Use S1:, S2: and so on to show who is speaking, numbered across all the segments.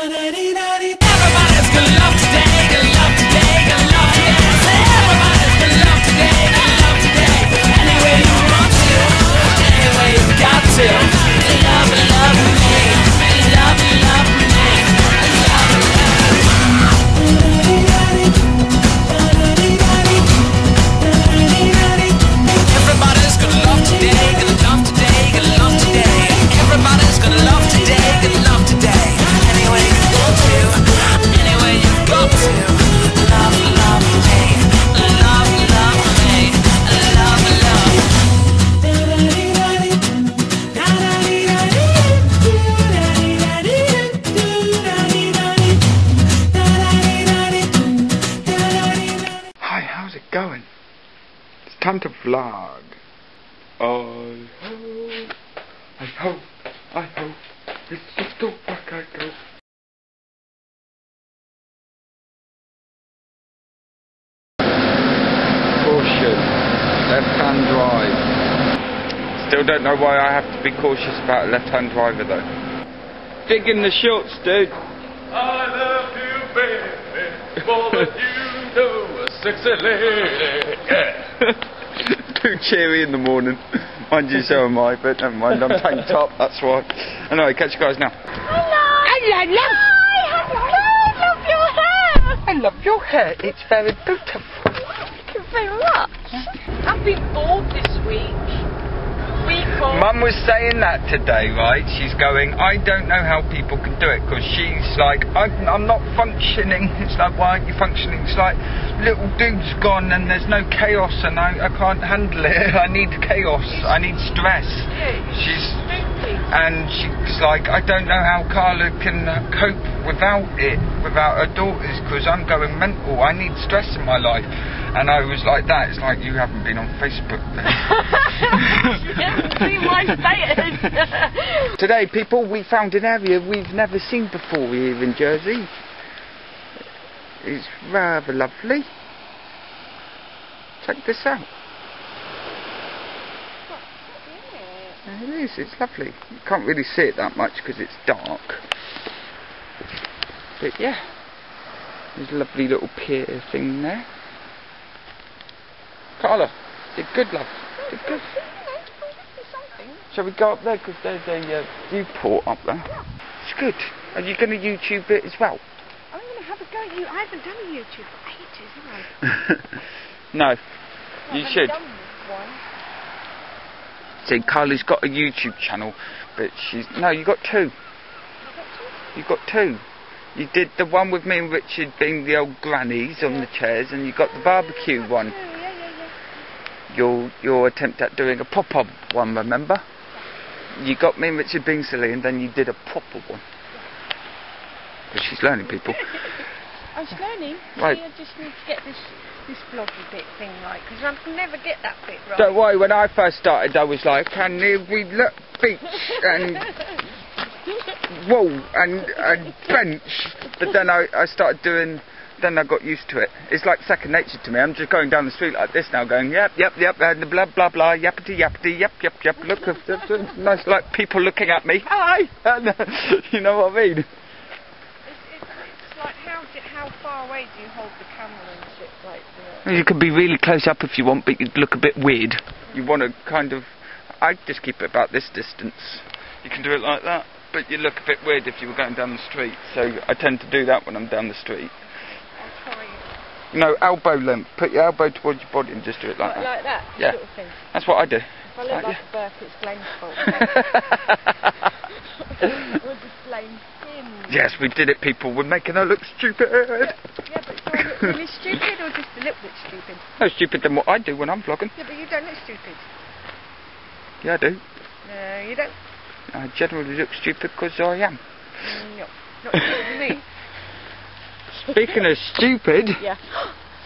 S1: Everybody's gonna love today, gonna love today, gonna love today. Everybody's gonna love today, gonna love today. Any way you want to, any way you got to. Love, love me, love, love me, love, everybody's gonna love today, gonna love today, gonna love today. Everybody's gonna love today, gonna love today. Any way you want to, any way you got to. Love, love me, love, love me, love, love.
S2: Hi, how's it going? It's time to vlog. I hope, it's just the back I go. Caution, left-hand drive. Still don't know why I have to be cautious about a left-hand driver though. Digging the shorts, dude.
S3: I love you, baby, more than you know, a sexy lady. Yeah.
S2: Too cheery in the morning. Mind you, so am I, but never mind, I'm tank top, that's why. Anyway, catch you guys now.
S4: Hello! Hello, love! Hi, hello! I love your hair!
S2: I love your hair, it's very beautiful.
S4: Thank you very much. I've been bored this week.
S2: Mum was saying that today, right? She's going, I don't know how people can do it, because she's like, I'm not functioning. It's like, why aren't you functioning? It's like, little dude's gone and there's no chaos and I can't handle it. I need chaos. I need stress. And she's like, I don't know how Carla can cope without it, without her daughters, because I'm going mental. I need stress in my life. And I was like that. It's like, you haven't been on Facebook then.
S4: You haven't seen my status.
S2: Today, people, we found an area we've never seen before here in Jersey. It's rather lovely. Check this out. It is, it's lovely. You can't really see it that much because it's dark. But yeah, there's a lovely little pier thing there. Carla, did good, love. Did good. Shall we go up there? Because there's a viewport up there. It's good. Are you going to YouTube it as well?
S4: I'm going to have a go at you. I haven't done a YouTube for ages, have I?
S2: No, you should.
S4: Done one.
S2: See, Carly's got a YouTube channel, but she's... No, you got two. You got two. You did the one with me and Richard being the old grannies on the chairs, and you got the barbecue one. Your attempt at doing a pop-up one, remember? You got me and Richard being silly, and then you did a proper one. But she's learning, people.
S4: I was learning.
S2: Right.
S4: See, I just need to get this vloggy bit thing right, because I can never get that bit right.
S2: Don't worry, when I first started, I was like, can we look beach and wall and bench? But then I started doing... Then I got used to it. It's like second nature to me. I'm just going down the street like this now, going yep, and blah blah blah, yappity yappity, yep. Look, nice, like people looking at me. Hi, you know what I mean?
S4: It's like how far away do you hold the camera and shit like that?
S2: You can be really close up if you want, but you'd look a bit weird. You want to kind of... I'd just keep it about this distance. You can do it like that, but you look a bit weird if you were going down the street. So I tend to do that when I'm down the street. No, elbow length. Put your elbow towards your body and just do it like that.
S4: Like that?
S2: Yeah.
S4: Sort of thing.
S2: That's what I do.
S4: If I look like a burp, it's Glenn's fault. We're just blame him.
S2: Yes, we did it, people. We're making her look stupid.
S4: Yeah, but do I look really stupid or just a little bit stupid?
S2: No, stupid than what I do when I'm vlogging.
S4: Yeah, but you don't look stupid.
S2: Yeah, I do.
S4: No, you don't.
S2: I generally look stupid because I am.
S4: No, not stupid to me.
S2: Speaking of stupid,
S4: yeah.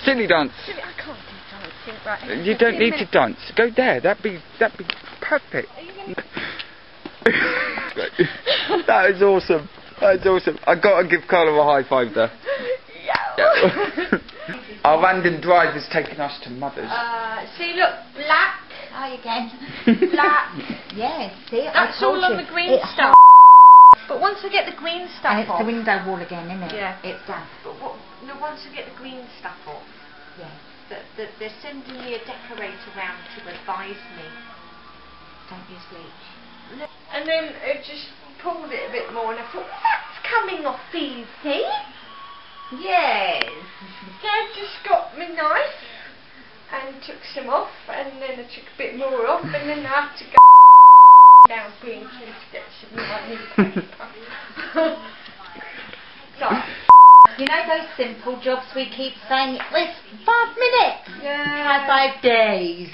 S2: Silly dance.
S4: Silly, I can't do dancing. Right.
S2: You don't need to dance. Go there. That'd be perfect. That is awesome. That is awesome. I gotta give Carla a high five there. Yeah. Our random drive is taking us to Mother's.
S5: See, look, black. Hi again. Black. Yeah, see,
S4: that's all on the green
S5: it's
S4: stuff. But once I get the green stuff
S6: And it's
S4: off.
S6: the window wall again, isn't it?
S4: Yeah.
S6: It's done.
S4: But once I get the green stuff off,
S6: Yeah.
S4: they're sending me a decorator round to advise me.
S6: Don't use bleach.
S4: And then it just pulled it a bit more, and I thought, that's coming off easy. Yes. So I just got my knife and took some off, and then I took a bit more off, and then I had to go down Green Tree to get some money. So,
S6: You know those simple jobs we keep saying, it's 5 minutes?
S4: yeah.
S6: Try 5 days.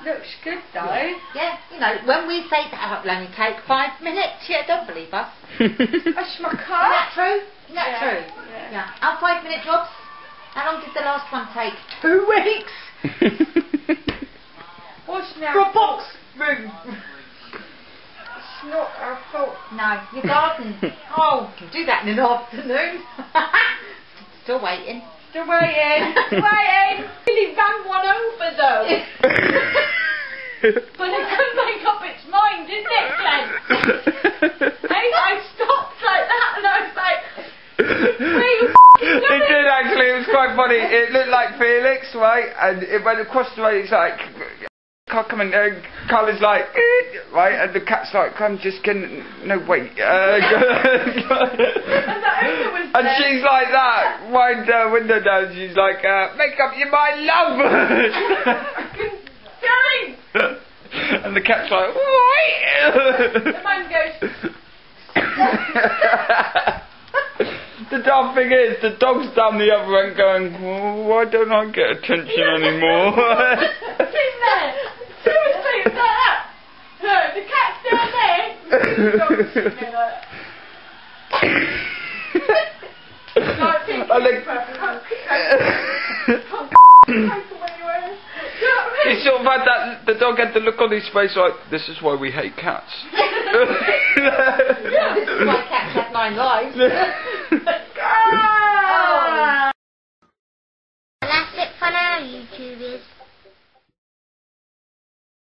S4: Looks good though.
S6: Yeah, you know, when we say that it'll only take 5 minutes, yeah, don't believe us.
S4: That's my car.
S6: Is that true? Is that
S4: Yeah,
S6: true?
S4: yeah.
S6: Our 5 minute jobs, how long did the last one take? 2 weeks?
S4: What's now?
S6: For a box room.
S4: It's not our fault.
S6: No, your garden. Oh, you can do that in an afternoon. Still waiting.
S4: Still waiting. Waiting. Really ran one over though. But it couldn't make up its mind, didn't it, Glenn? Hey, I stopped like that and I was like, where you
S2: It did actually, it was quite funny. It looked like Felix, right? And it went across the road, it's like, can't come in there. Carl is like, right? And the cat's like, I'm just kidding. No, wait.
S4: And the owner was
S2: And
S4: there.
S2: she's like that, wind the window down, she's like, make up your mind, love!
S4: Going.
S2: And the cat's like, wait!
S4: The man goes,
S2: The dumb thing is, the dog's down the other end going, well, why don't I get attention anymore?
S4: sitting there. Seriously, it's like that. No, the cat's down there. The dog's sitting there like
S2: He sort of had that, the dog had the look on his face like, this is why we hate cats.
S6: This is why cats have 9 lives.